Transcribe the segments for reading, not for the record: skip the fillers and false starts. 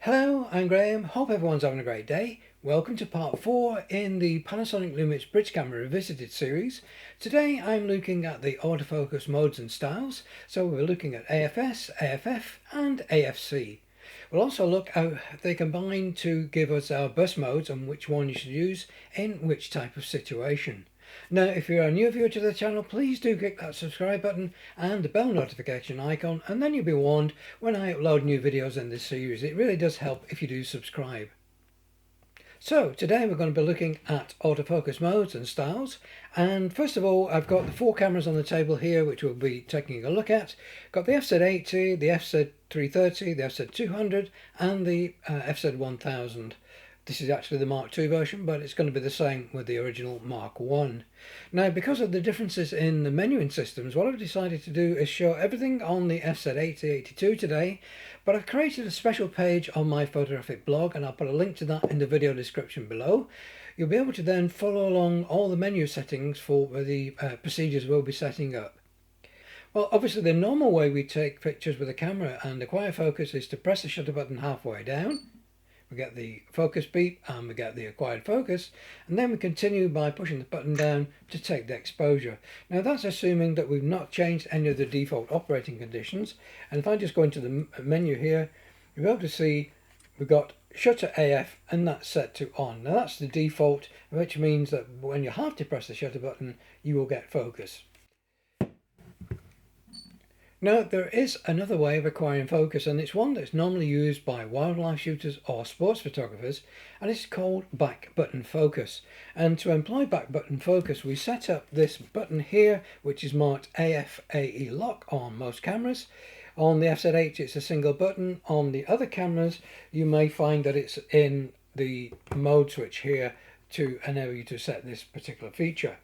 Hello, I'm Graham. Hope everyone's having a great day. Welcome to part 4 in the Panasonic Lumix Bridge Camera Revisited series. Today I'm looking at the autofocus modes and styles. So we're looking at AFS, AFF and AFC. We'll also look how they combine to give us our bus modes and which one you should use in which type of situation. Now, if you're a new viewer to the channel, please do click that subscribe button and the bell notification icon, and then you'll be warned when I upload new videos in this series. It really does help if you do subscribe. So today we're going to be looking at autofocus modes and styles, and first of all I've got the 4 cameras on the table here which we'll be taking a look at. Got the FZ80, the FZ330, the FZ200 and the FZ1000. This is actually the Mark II version, but it's going to be the same with the original Mark I. Now, because of the differences in the menuing systems, what I've decided to do is show everything on the FZ8082 today, but I've created a special page on my photographic blog, and I'll put a link to that in the video description below. You'll be able to then follow along all the menu settings for the procedures we'll be setting up. Well, obviously the normal way we take pictures with a camera and acquire focus is to press the shutter button halfway down. We get the focus beep and we get the acquired focus, and then we continue by pushing the button down to take the exposure. Now that's assuming that we've not changed any of the default operating conditions, and if I just go into the menu here, you'll be able to see we've got shutter AF and that's set to on. Now that's the default, which means that when you have to press the shutter button you will get focus. Now there is another way of acquiring focus, and it's one that's normally used by wildlife shooters or sports photographers, and it's called back button focus. And to employ back button focus we set up this button here which is marked AF AE lock on most cameras. On the FZ8 it's a single button. On the other cameras you may find that it's in the mode switch here to enable you to set this particular feature.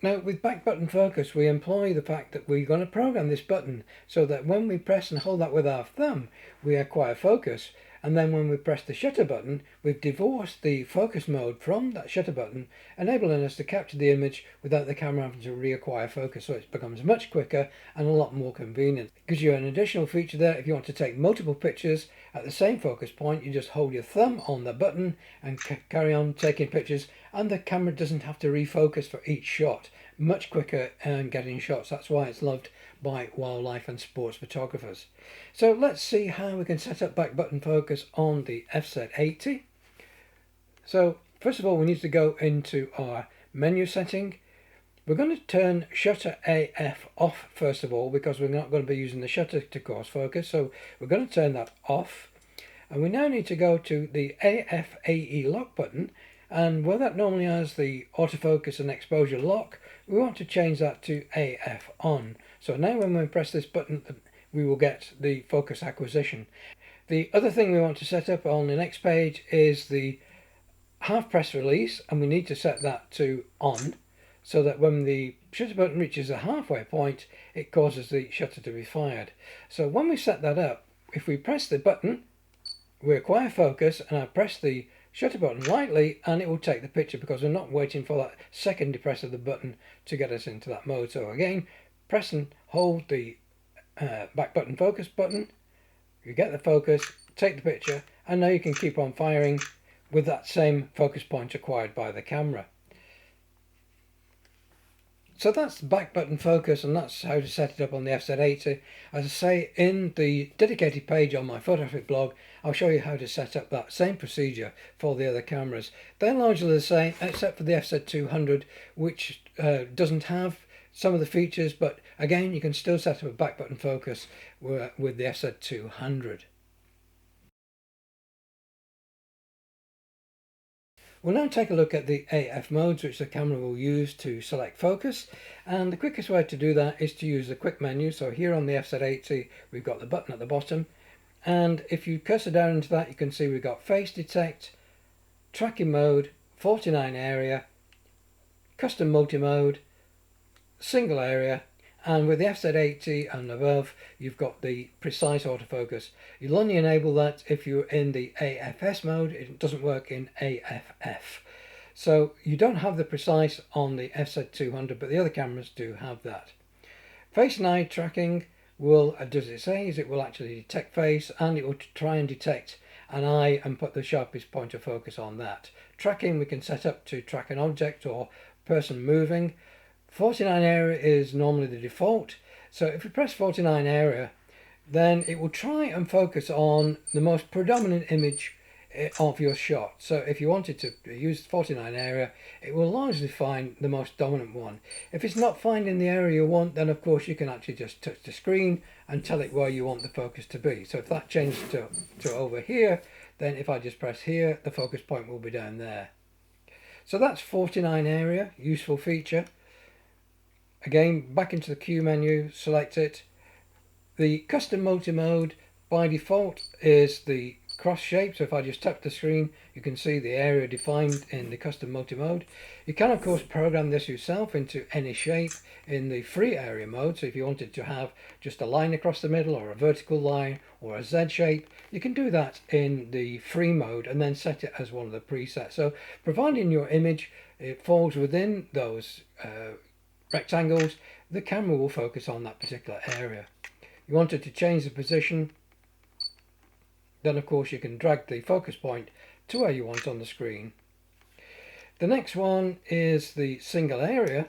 Now with back button focus we employ the fact that we're going to program this button so that when we press and hold that with our thumb we acquire focus, and then when we press the shutter button we've divorced the focus mode from that shutter button, enabling us to capture the image without the camera having to reacquire focus, so it becomes much quicker and a lot more convenient. It gives you an additional feature there. If you want to take multiple pictures at the same focus point, you just hold your thumb on the button and carry on taking pictures, and the camera doesn't have to refocus for each shot. Much quicker and getting shots. That's why it's loved by wildlife and sports photographers. So let's see how we can set up back button focus on the FZ80. So first of all we need to go into our menu setting. We're going to turn shutter AF off first of all, because we're not going to be using the shutter to cause focus, so we're going to turn that off. And we now need to go to the AF AE lock button, and where that normally has the autofocus and exposure lock, we want to change that to AF on. So now when we press this button we will get the focus acquisition. The other thing we want to set up on the next page is the half press release, and we need to set that to on, so that when the shutter button reaches a halfway point it causes the shutter to be fired. So when we set that up, if we press the button we acquire focus, and I press the shutter button lightly and it will take the picture, because we're not waiting for that second depress of the button to get us into that mode. So again, press and hold the back button focus button, you get the focus, take the picture, and now you can keep on firing with that same focus point acquired by the camera. So that's back button focus, and that's how to set it up on the FZ80. As I say, in the dedicated page on my photographic blog I'll show you how to set up that same procedure for the other cameras. They're largely the same except for the FZ200, which doesn't have some of the features, but again you can still set up a back button focus with the FZ200. We'll now take a look at the AF modes which the camera will use to select focus, and the quickest way to do that is to use the quick menu. So here on the FZ80 we've got the button at the bottom, and if you cursor down into that you can see we've got face detect, tracking mode, 49 area, custom multi-mode, single area, and with the FZ80 and above you've got the precise autofocus. You'll only enable that if you're in the AFS mode. It doesn't work in AFF. So you don't have the precise on the FZ200, but the other cameras do have that. Face and eye tracking, does it say, is it will actually detect face, and it will try and detect an eye and put the sharpest point of focus on that. Tracking we can set up to track an object or person moving. 49 area is normally the default, so if you press 49 area, then it will try and focus on the most predominant image of your shot. So if you wanted to use 49 area, it will largely find the most dominant one. If it's not finding the area you want, then of course you can actually just touch the screen and tell it where you want the focus to be. So if that changes to over here, then if I just press here, the focus point will be down there. So that's 49 area, useful feature. Again, back into the Q menu, select it. The custom multi-mode by default is the cross shape, so if I just tap the screen you can see the area defined in the custom multi-mode. You can of course program this yourself into any shape in the free area mode, so if you wanted to have just a line across the middle or a vertical line or a Z shape, you can do that in the free mode and then set it as one of the presets. So providing your image it falls within those rectangles, the camera will focus on that particular area. You wanted to change the position, then of course you can drag the focus point to where you want on the screen. The next one is the single area,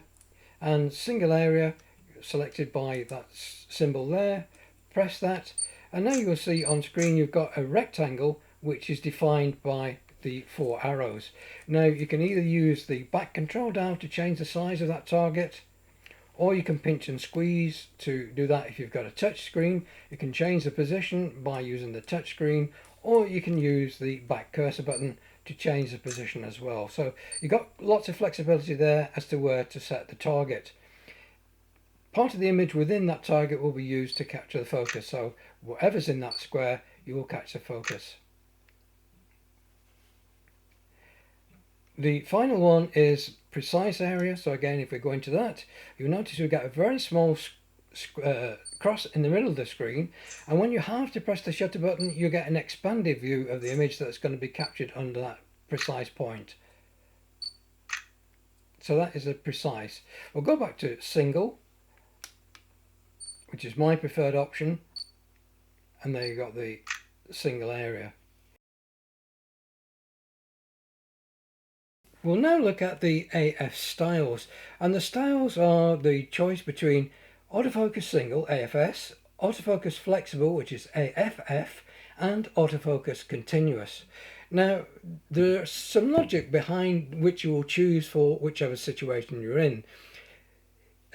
and single area selected by that symbol there, press that, and now you will see on screen you've got a rectangle which is defined by the 4 arrows. Now you can either use the back control dial to change the size of that target, or you can pinch and squeeze to do that. If you've got a touch screen, you can change the position by using the touch screen, or you can use the back cursor button to change the position as well. So you've got lots of flexibility there as to where to set the target. Part of the image within that target will be used to capture the focus, so whatever's in that square you will catch the focus. The final one is precise area. So again, if we go into that, you'll notice we get a very small cross in the middle of the screen, and when you have to press the shutter button you get an expanded view of the image that's going to be captured under that precise point. So that is a precise. We'll go back to single, which is my preferred option, and there you got the single area. We'll now look at the AF styles, and the styles are the choice between autofocus single, AFS, autofocus flexible, which is AFF, and autofocus continuous. Now there's some logic behind which you will choose for whichever situation you're in.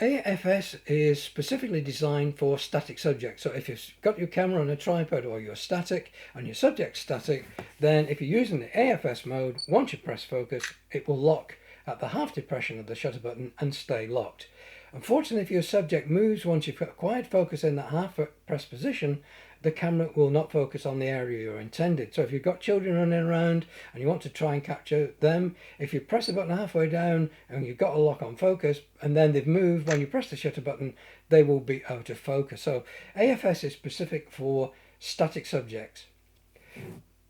AFS is specifically designed for static subjects. So if you've got your camera on a tripod or you're static and your subject's static, then if you're using the AFS mode, once you press focus, it will lock at the half depression of the shutter button and stay locked. Unfortunately, if your subject moves once you've acquired focus in that half press position, the camera will not focus on the area you're intended. So if you've got children running around and you want to try and capture them, if you press the button halfway down and you've got a lock on focus and then they've moved, when you press the shutter button they will be out of focus. So AFS is specific for static subjects.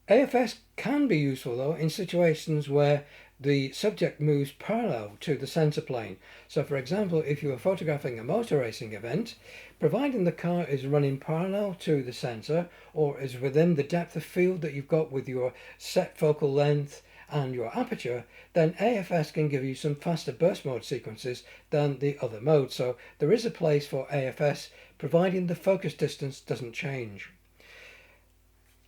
AFS can be useful though in situations where the subject moves parallel to the sensor plane. So for example, if you are photographing a motor racing event, providing the car is running parallel to the sensor or is within the depth of field that you've got with your set focal length and your aperture, then AFS can give you some faster burst mode sequences than the other modes. So there is a place for AFS providing the focus distance doesn't change.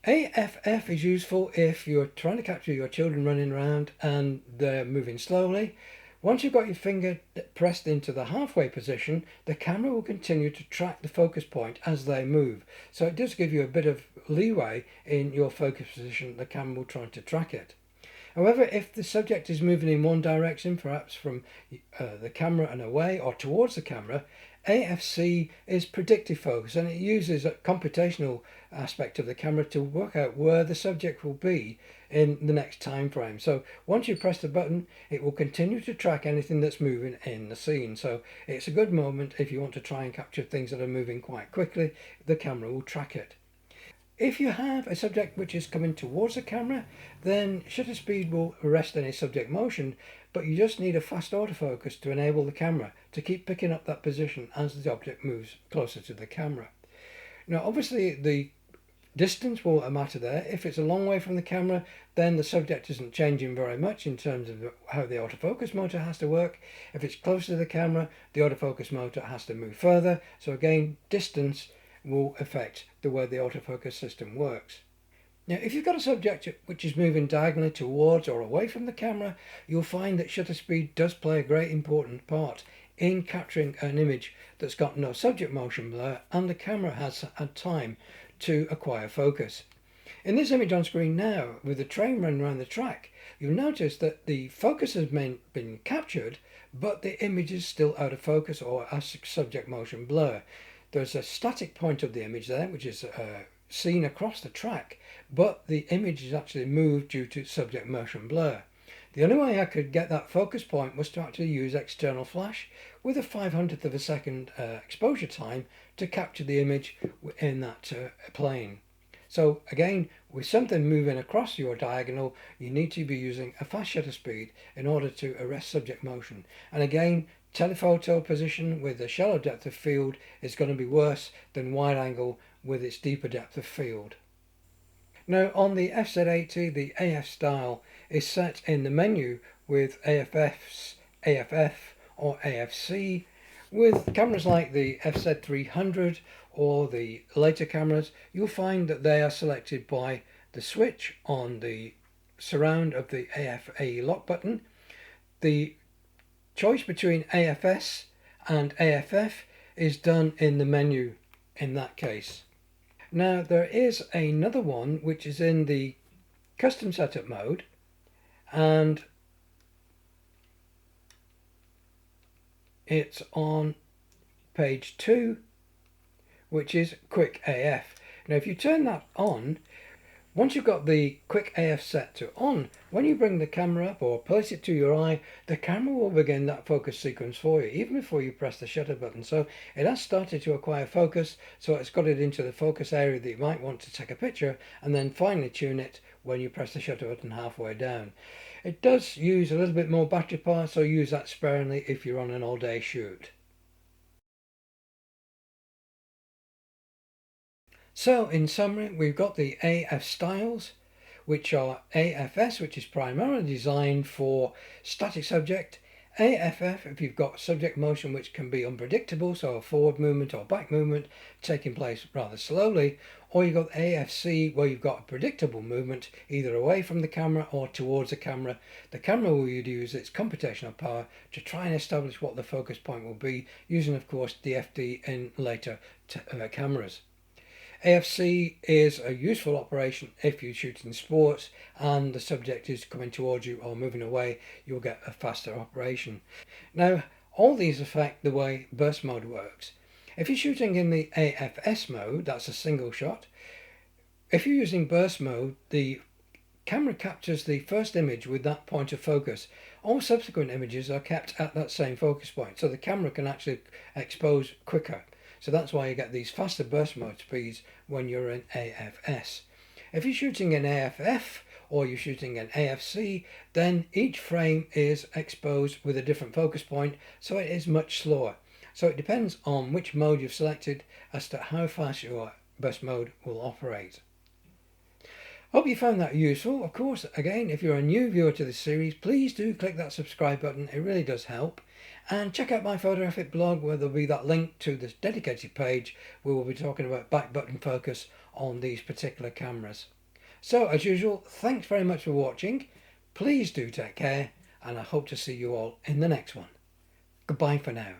AFF is useful if you're trying to capture your children running around and they're moving slowly. Once you've got your finger pressed into the halfway position, the camera will continue to track the focus point as they move. So it does give you a bit of leeway in your focus position. The camera will try to track it. However, if the subject is moving in one direction, perhaps from the camera and away or towards the camera, AFC is predictive focus, and it uses a computational aspect of the camera to work out where the subject will be in the next time frame. So once you press the button, it will continue to track anything that's moving in the scene. So it's a good moment if you want to try and capture things that are moving quite quickly. The camera will track it. If you have a subject which is coming towards the camera, then shutter speed will arrest any subject motion, but you just need a fast autofocus to enable the camera to keep picking up that position as the object moves closer to the camera. Now obviously the distance will matter there. If it's a long way from the camera, then the subject isn't changing very much in terms of how the autofocus motor has to work. If it's closer to the camera, the autofocus motor has to move further. So again, distance will affect the way the autofocus system works. Now, if you've got a subject which is moving diagonally towards or away from the camera, you'll find that shutter speed does play a great important part in capturing an image that's got no subject motion blur and the camera has had time to acquire focus. In this image on screen now, with the train running around the track, you'll notice that the focus has been captured, but the image is still out of focus or has subject motion blur. There's a static point of the image there, which is seen across the track, but the image is actually moved due to subject motion blur. The only way I could get that focus point was to actually use external flash with a 500th of a second exposure time to capture the image in that plane. So again, with something moving across your diagonal, you need to be using a fast shutter speed in order to arrest subject motion. And again, telephoto position with a shallow depth of field is going to be worse than wide angle with its deeper depth of field. Now on the FZ80, the AF style is set in the menu with AFS, AFF or AFC. With cameras like the FZ300 or the later cameras, you'll find that they are selected by the switch on the surround of the AFA lock button. The choice between AFS and AFF is done in the menu in that case. Now there is another one which is in the custom setup mode, and it's on page 2, which is Quick AF. Now if you turn that on, once you've got the Quick AF set to on, when you bring the camera up or place it to your eye, the camera will begin that focus sequence for you, even before you press the shutter button. So it has started to acquire focus, so it's got it into the focus area that you might want to take a picture, and then finally tune it when you press the shutter button halfway down. It does use a little bit more battery power, so use that sparingly if you're on an all-day shoot. So in summary, we've got the AF styles, which are AFS, which is primarily designed for static subject, AFF if you've got subject motion which can be unpredictable, so a forward movement or back movement taking place rather slowly, or you've got AFC where you've got a predictable movement either away from the camera or towards the camera. The camera will use its computational power to try and establish what the focus point will be, using of course DFD in later cameras. AFC is a useful operation if you shoot in sports and the subject is coming towards you or moving away, you'll get a faster operation. Now, all these affect the way burst mode works. If you're shooting in the AFS mode, that's a single shot. If you're using burst mode, the camera captures the first image with that point of focus. All subsequent images are kept at that same focus point, so the camera can actually expose quicker. So that's why you get these faster burst mode speeds when you're in AFS. If you're shooting in AFF or you're shooting in AFC, then each frame is exposed with a different focus point, so it is much slower. So it depends on which mode you've selected as to how fast your burst mode will operate. Hope you found that useful. Of course, again, if you're a new viewer to this series, please do click that subscribe button. It really does help. And check out my photographic blog where there'll be that link to this dedicated page where we'll be talking about back button focus on these particular cameras. So as usual, thanks very much for watching. Please do take care, and I hope to see you all in the next one. Goodbye for now.